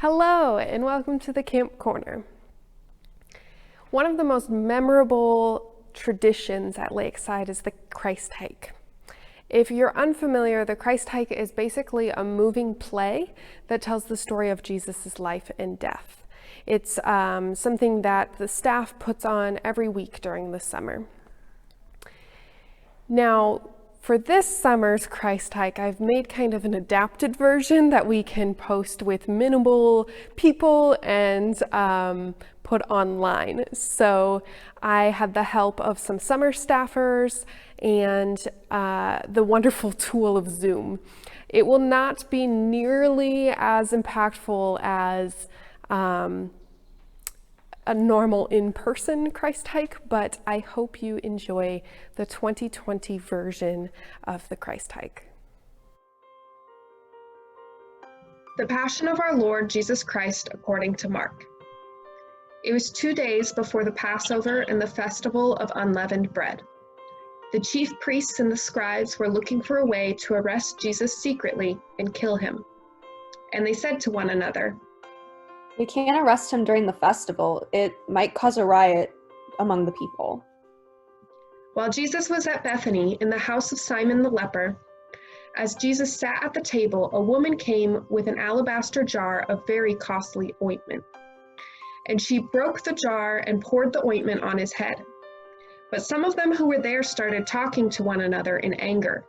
Hello, and welcome to the Camp Corner. One of the most memorable traditions at Lakeside is the Christ hike. If you're unfamiliar, the Christ hike is basically a moving play that tells the story of Jesus' life and death. It's something that the staff puts on every week during the summer. Now, for this summer's Christ hike, I've made kind of an adapted version that we can post with minimal people and put online. So I had the help of some summer staffers and the wonderful tool of Zoom. It will not be nearly as impactful as a normal in-person Christ hike, but I hope you enjoy the 2020 version of the Christ hike. The Passion of our Lord Jesus Christ according to Mark. It was 2 days before the Passover and the festival of unleavened bread. The chief priests and the scribes were looking for a way to arrest Jesus secretly and kill him. And they said to one another, "We can't arrest him during the festival. It might cause a riot among the people." While Jesus was at Bethany in the house of Simon the leper, as Jesus sat at the table, a woman came with an alabaster jar of very costly ointment. And she broke the jar and poured the ointment on his head. But some of them who were there started talking to one another in anger.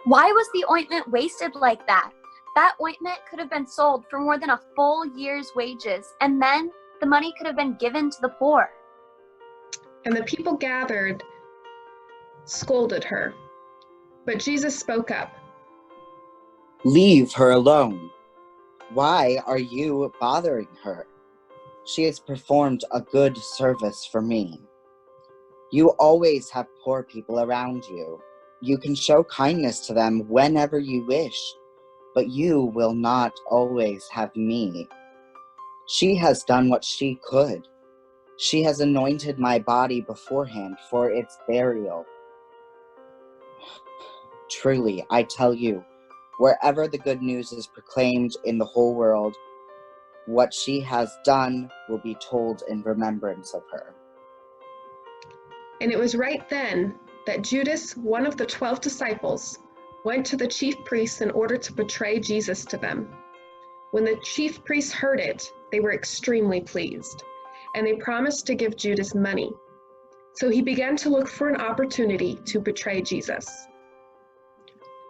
"Why was the ointment wasted like that? That ointment could have been sold for more than a full year's wages, and then the money could have been given to the poor." And the people gathered, scolded her. But Jesus spoke up. "Leave her alone. Why are you bothering her? She has performed a good service for me. You always have poor people around you. You can show kindness to them whenever you wish, but you will not always have me. She has done what she could. She has anointed my body beforehand for its burial. Truly, I tell you, wherever the good news is proclaimed in the whole world, what she has done will be told in remembrance of her." And it was right then that Judas, one of the 12 disciples, went to the chief priests in order to betray Jesus to them. When the chief priests heard it, they were extremely pleased, and they promised to give Judas money. So he began to look for an opportunity to betray Jesus.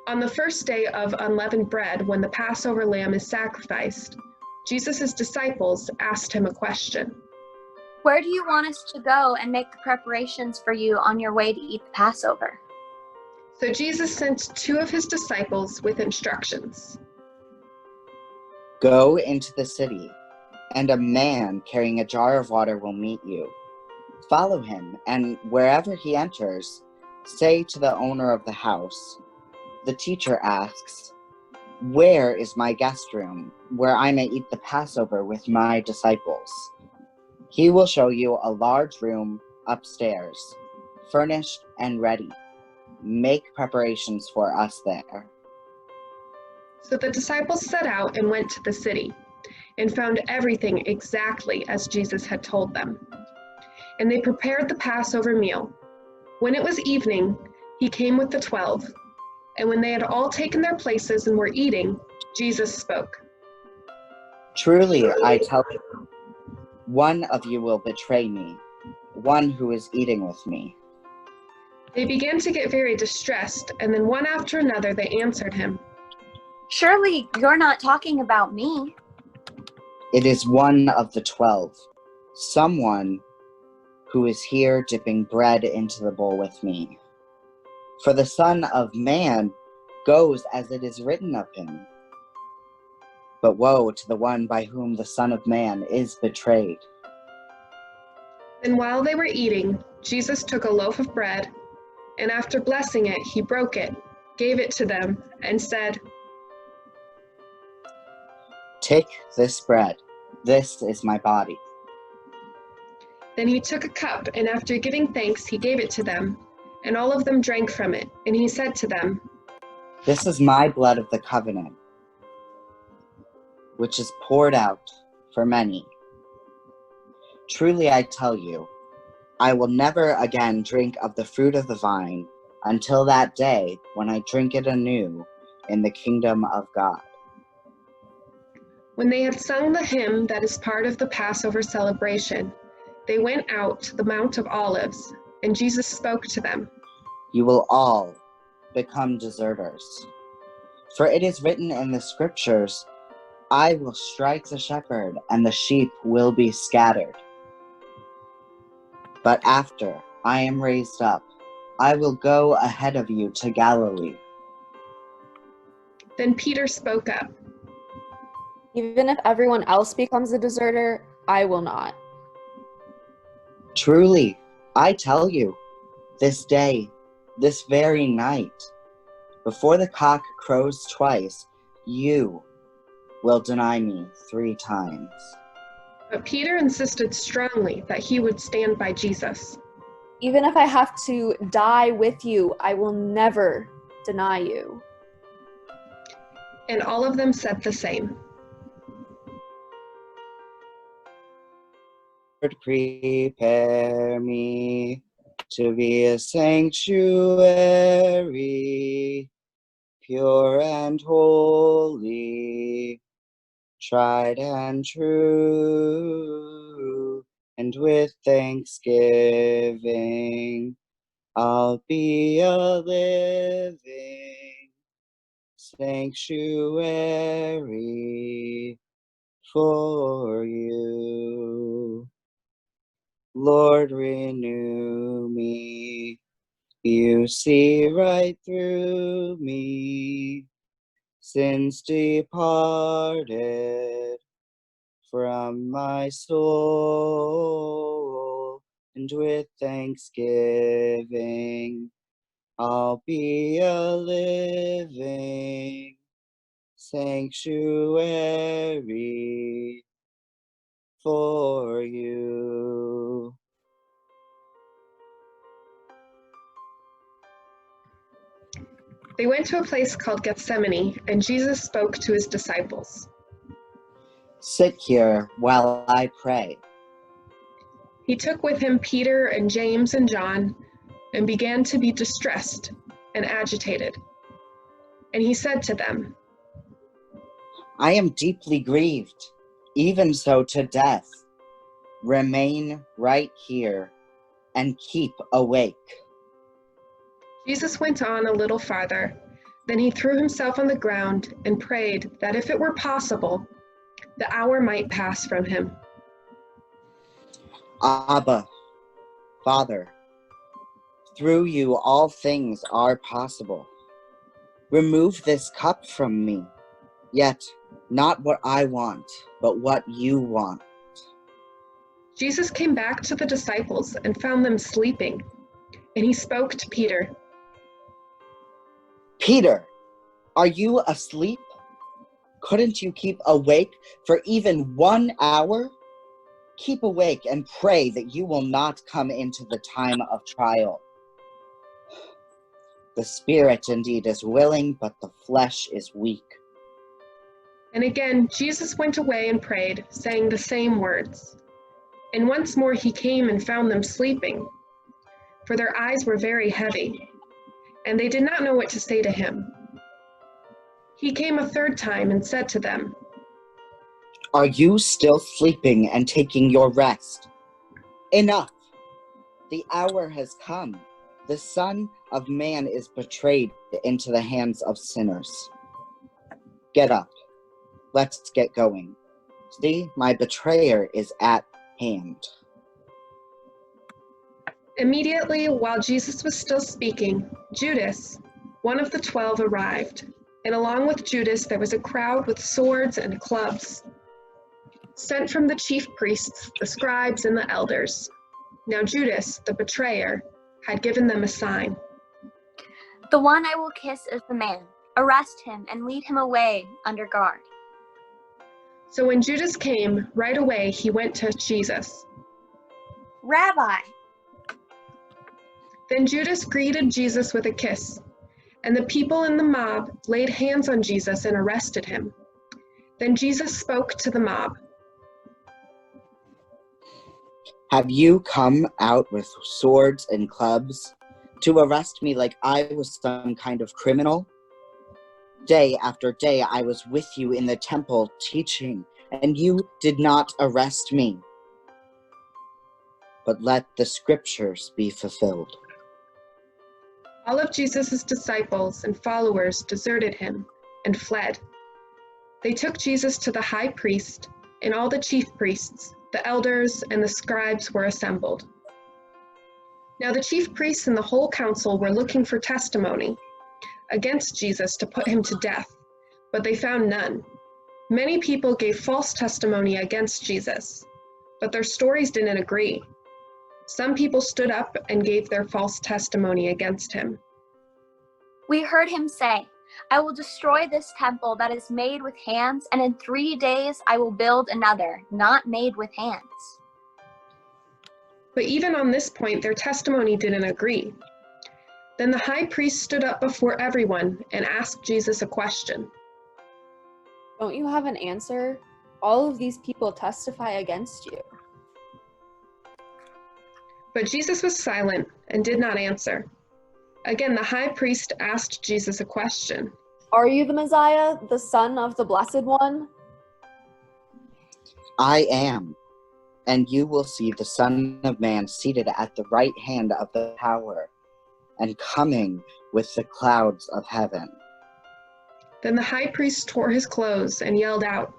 On the first day of unleavened bread, when the Passover lamb is sacrificed, Jesus' disciples asked him a question. "Where do you want us to go and make the preparations for you on your way to eat the Passover?" So Jesus sent 2 of his disciples with instructions. "Go into the city, and a man carrying a jar of water will meet you. Follow him, and wherever he enters, say to the owner of the house, 'The teacher asks, where is my guest room, where I may eat the Passover with my disciples?' He will show you a large room upstairs, furnished and ready. Make preparations for us there." So the disciples set out and went to the city and found everything exactly as Jesus had told them. And they prepared the Passover meal. When it was evening, he came with the 12. And when they had all taken their places and were eating, Jesus spoke. "Truly, I tell you, one of you will betray me, one who is eating with me." They began to get very distressed, and then one after another they answered him. "Surely you're not talking about me." "It is one of the 12, someone who is here dipping bread into the bowl with me. For the Son of Man goes as it is written of him. But woe to the one by whom the Son of Man is betrayed." And while they were eating, Jesus took a loaf of bread, and after blessing it, he broke it, gave it to them, and said, "Take this bread. This is my body." Then he took a cup, and after giving thanks, he gave it to them, and all of them drank from it. And he said to them, This is my blood of the covenant, which is poured out for many. Truly I tell you, I will never again drink of the fruit of the vine until that day when I drink it anew in the kingdom of God." When they had sung the hymn that is part of the Passover celebration, they went out to the Mount of Olives, and Jesus spoke to them. "You will all become deserters. For it is written in the scriptures, 'I will strike the shepherd, and the sheep will be scattered.' But after I am raised up, I will go ahead of you to Galilee." Then Peter spoke up. Even if everyone else becomes a deserter, I will not. "Truly, I tell you, this day, this very night, before the cock crows twice, you will deny me 3 times. But Peter insisted strongly that he would stand by Jesus. Even if I have to die with you, I will never deny you. And all of them said the same. Lord, prepare me to be a sanctuary, pure and holy, tried and true, and with thanksgiving I'll be a living sanctuary for you. Lord, renew me. You see right through me, sins departed from my soul, and with thanksgiving I'll be a living sanctuary for you. They went to a place called Gethsemane, and Jesus spoke to his disciples. Sit here while I pray. He took with him Peter and James and John, and began to be distressed and agitated. And he said to them, I am deeply grieved, even so to death. Remain right here and keep awake. Jesus went on a little farther. Then he threw himself on the ground and prayed that if it were possible, the hour might pass from him. Abba, Father, through you all things are possible. Remove this cup from me, yet not what I want, but what you want. Jesus came back to the disciples and found them sleeping, and he spoke to Peter. Peter, are you asleep? Couldn't you keep awake for even 1 hour? Keep awake and pray that you will not come into the time of trial. The spirit indeed is willing, but the flesh is weak. And again, Jesus went away and prayed, saying the same words. And once more he came and found them sleeping, for their eyes were very heavy, and they did not know what to say to him. He came a third time and said to them, Are you still sleeping and taking your rest? Enough! The hour has come. The Son of Man is betrayed into the hands of sinners. Get up. Let's get going. See, my betrayer is at hand. Immediately, while Jesus was still speaking, Judas, one of the 12, arrived, and along with Judas there was a crowd with swords and clubs, sent from the chief priests, the scribes, and the elders. Now Judas, the betrayer, had given them a sign. The one I will kiss is the man. Arrest him and lead him away under guard. So when Judas came, right away he went to Jesus. Rabbi! Then Judas greeted Jesus with a kiss, and the people in the mob laid hands on Jesus and arrested him. Then Jesus spoke to the mob. Have you come out with swords and clubs to arrest me like I was some kind of criminal? Day after day I was with you in the temple teaching, and you did not arrest me. But let the scriptures be fulfilled. All of Jesus' disciples and followers deserted him and fled. They took Jesus to the high priest, and all the chief priests, the elders, and the scribes were assembled. Now the chief priests and the whole council were looking for testimony against Jesus to put him to death, but they found none. Many people gave false testimony against Jesus, but their stories didn't agree. Some people stood up and gave their false testimony against him. We heard him say, I will destroy this temple that is made with hands, and in 3 days I will build another, not made with hands. But even on this point, their testimony didn't agree. Then the high priest stood up before everyone and asked Jesus a question. Don't you have an answer? All of these people testify against you. But Jesus was silent and did not answer. Again, the high priest asked Jesus a question. Are you the Messiah, the Son of the Blessed One? I am, and you will see the Son of Man seated at the right hand of the power, and coming with the clouds of heaven. Then the high priest tore his clothes and yelled out,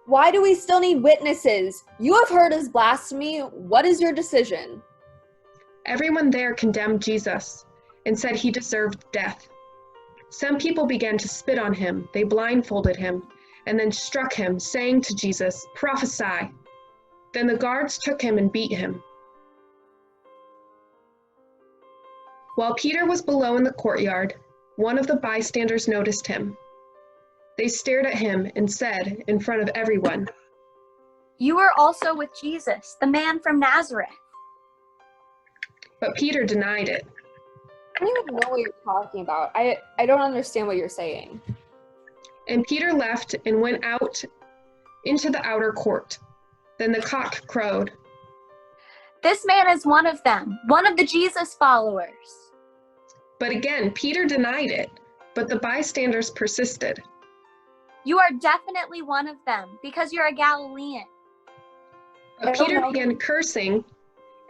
Why do we still need witnesses? You have heard his blasphemy. What is your decision? Everyone there condemned Jesus and said he deserved death. Some people began to spit on him. They blindfolded him and then struck him, saying to Jesus, Prophesy. Then the guards took him and beat him. While Peter was below in the courtyard, one of the bystanders noticed him. They stared at him and said in front of everyone, You were also with Jesus, the man from Nazareth. But Peter denied it. I don't even know what you're talking about. I don't understand what you're saying. And Peter left and went out into the outer court. Then the cock crowed. This man is one of them, one of the Jesus followers. But again, Peter denied it, but the bystanders persisted. You are definitely one of them, because you're a Galilean. But Peter began cursing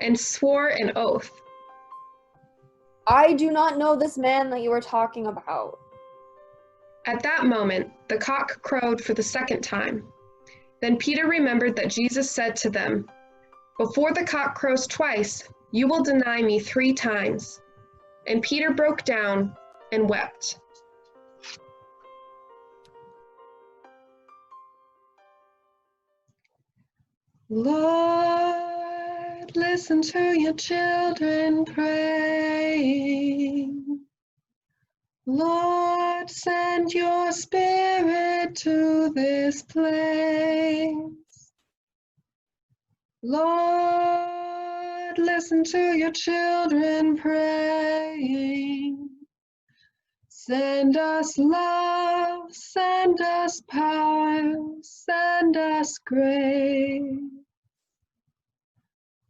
and swore an oath. I do not know this man that you are talking about. At that moment, the cock crowed for the second time. Then Peter remembered that Jesus said to them, Before the cock crows twice, you will deny me 3 times. And Peter broke down and wept. Lord, listen to your children praying. Lord, send your spirit to this place. Lord, listen to your children praying. Send us love, send us power, send us grace.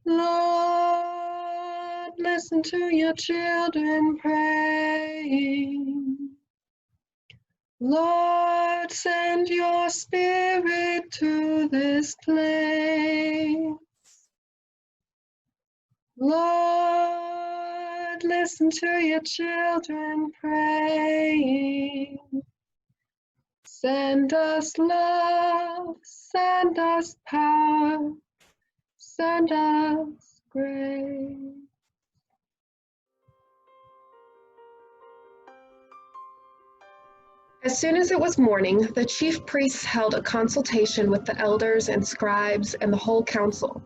Lord, listen to your children praying. Lord, send your spirit to this place. Lord, listen to your children praying. Send us love, send us power, send us grace. As soon as it was morning, the chief priests held a consultation with the elders and scribes and the whole council.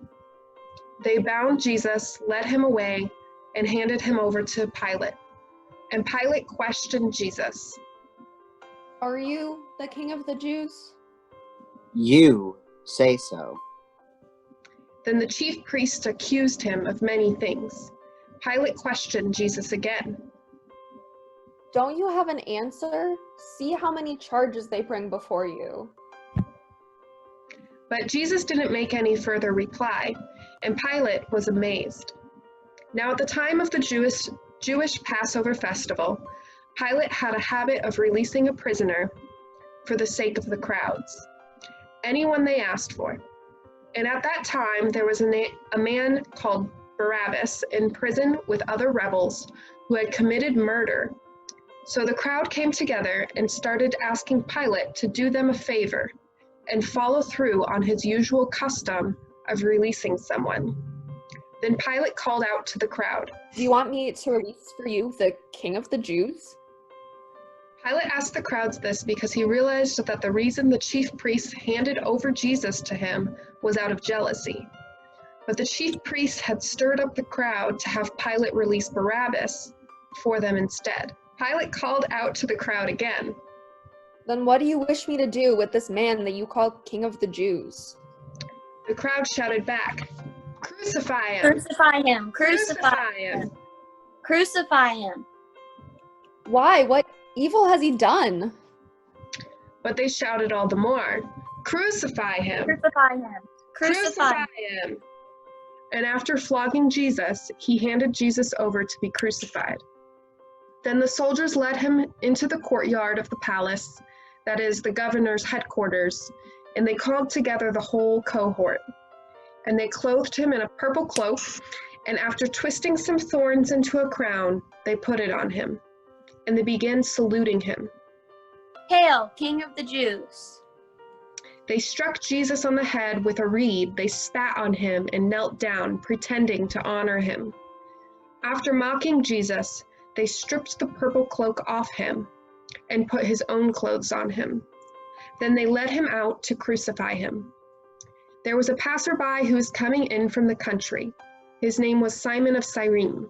They bound Jesus, led him away, and handed him over to Pilate. And Pilate questioned Jesus. Are you the king of the Jews? You say so. Then the chief priests accused him of many things. Pilate questioned Jesus again. Don't you have an answer? See how many charges they bring before you. But Jesus didn't make any further reply, and Pilate was amazed. Now at the time of the Jewish Passover festival, Pilate had a habit of releasing a prisoner for the sake of the crowds, anyone they asked for. And at that time, there was a man called Barabbas in prison with other rebels who had committed murder. So the crowd came together and started asking Pilate to do them a favor and follow through on his usual custom of releasing someone. Then Pilate called out to the crowd, Do you want me to release for you the King of the Jews? Pilate asked the crowds this because he realized that the reason the chief priests handed over Jesus to him was out of jealousy. But the chief priests had stirred up the crowd to have Pilate release Barabbas for them instead. Pilate called out to the crowd again. Then what do you wish me to do with this man that you call King of the Jews? The crowd shouted back, Crucify him! Crucify him! Crucify him! Crucify him! Why? What evil has he done? But they shouted all the more, Crucify him! Crucify him! Crucify him! And after flogging Jesus, he handed Jesus over to be crucified. Then the soldiers led him into the courtyard of the palace, that is, the governor's headquarters, and they called together the whole cohort. And they clothed him in a purple cloak, and after twisting some thorns into a crown, they put it on him. And they began saluting him. Hail, King of the Jews! They struck Jesus on the head with a reed, they spat on him and knelt down, pretending to honor him. After mocking Jesus, they stripped the purple cloak off him and put his own clothes on him. Then they led him out to crucify him. There was a passerby who was coming in from the country. His name was Simon of Cyrene,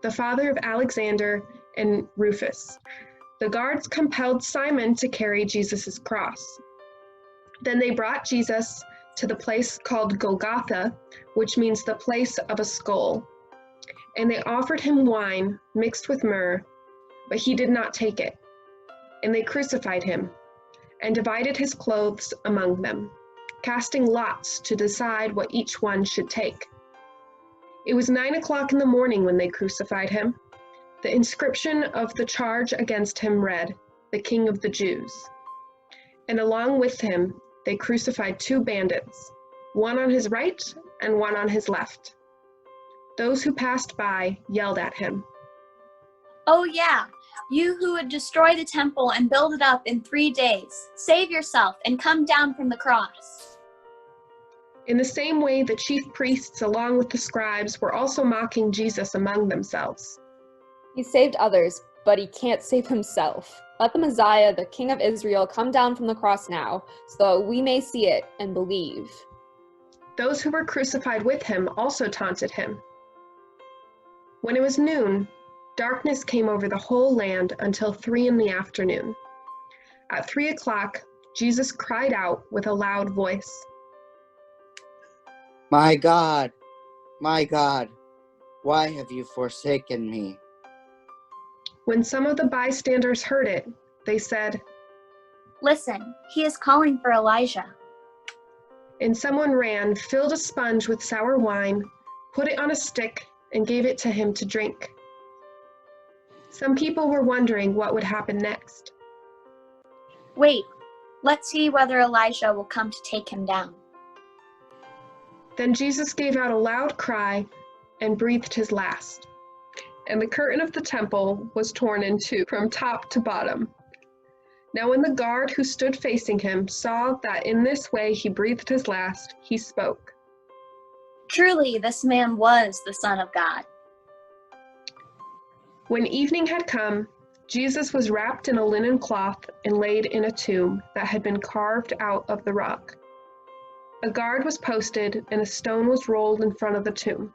the father of Alexander and Rufus. The guards compelled Simon to carry Jesus' cross. Then they brought Jesus to the place called Golgotha, which means the place of a skull. And they offered him wine mixed with myrrh, but he did not take it. And they crucified him and divided his clothes among them, casting lots to decide what each one should take. It was 9 o'clock in the morning when they crucified him. The inscription of the charge against him read, "The King of the Jews." And along with him, they crucified 2 bandits, one on his right and one on his left. Those who passed by yelled at him, Oh yeah, you who would destroy the temple and build it up in 3 days, save yourself and come down from the cross. In the same way, the chief priests, along with the scribes, were also mocking Jesus among themselves. He saved others, but he can't save himself. Let the Messiah, the King of Israel, come down from the cross now, so that we may see it and believe. Those who were crucified with him also taunted him. When it was noon, darkness came over the whole land until 3 in the afternoon. At 3 o'clock, Jesus cried out with a loud voice, my God, why have you forsaken me?" When some of the bystanders heard it, they said, Listen, he is calling for Elijah. and someone ran, filled a sponge with sour wine, put it on a stick, and gave it to him to drink. Some people were wondering what would happen next. Wait, let's see whether Elijah will come to take him down. Then Jesus gave out a loud cry and breathed his last. And the curtain of the temple was torn in 2 from top to bottom. Now when the guard who stood facing him saw that in this way he breathed his last, he spoke. Truly, this man was the Son of God. When evening had come, Jesus was wrapped in a linen cloth and laid in a tomb that had been carved out of the rock. A guard was posted and a stone was rolled in front of the tomb.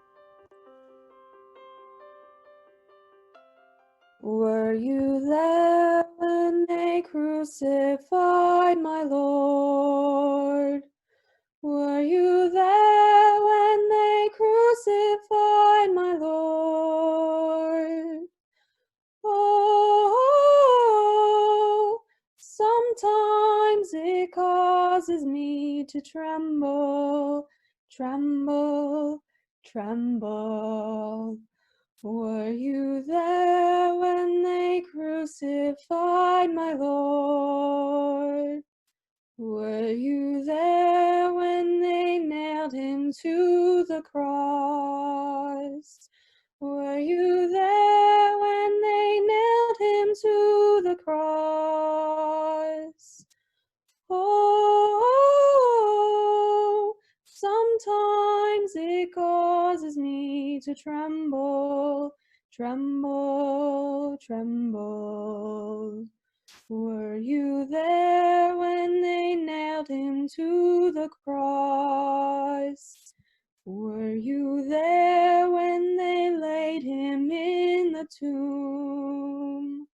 Were you there when they crucified my Lord? Were you there when they crucified my Lord? Oh, sometimes it causes me to tremble, tremble, tremble. Were you there when they crucified my Lord? Were you there when they nailed him to the cross? Were you there when they nailed him to the cross? Oh, sometimes it causes me to tremble, tremble, tremble. Were you there when they nailed him to the cross? Were you there when they laid him in the tomb?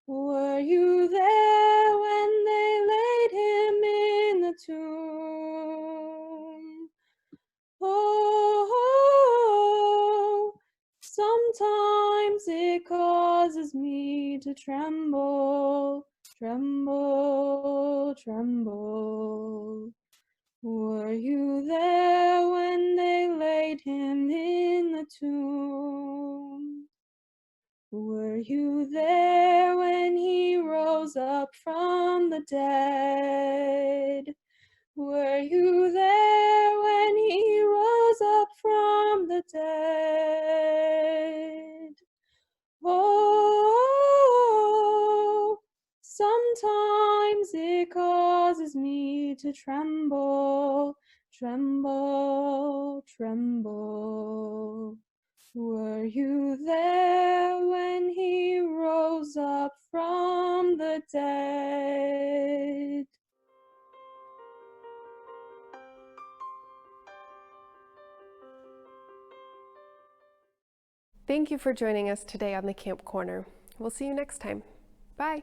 Were you there when they laid him in the tomb? Oh, sometimes it causes me to tremble, tremble, tremble. Were you there when they laid him in the tomb? Were you there when he rose up from the dead? Were you there when he rose up from the dead? Oh, sometimes it causes me to tremble, tremble, tremble. Were you there when he rose up from the dead? Thank you for joining us today on the Camp Corner. We'll see you next time. Bye.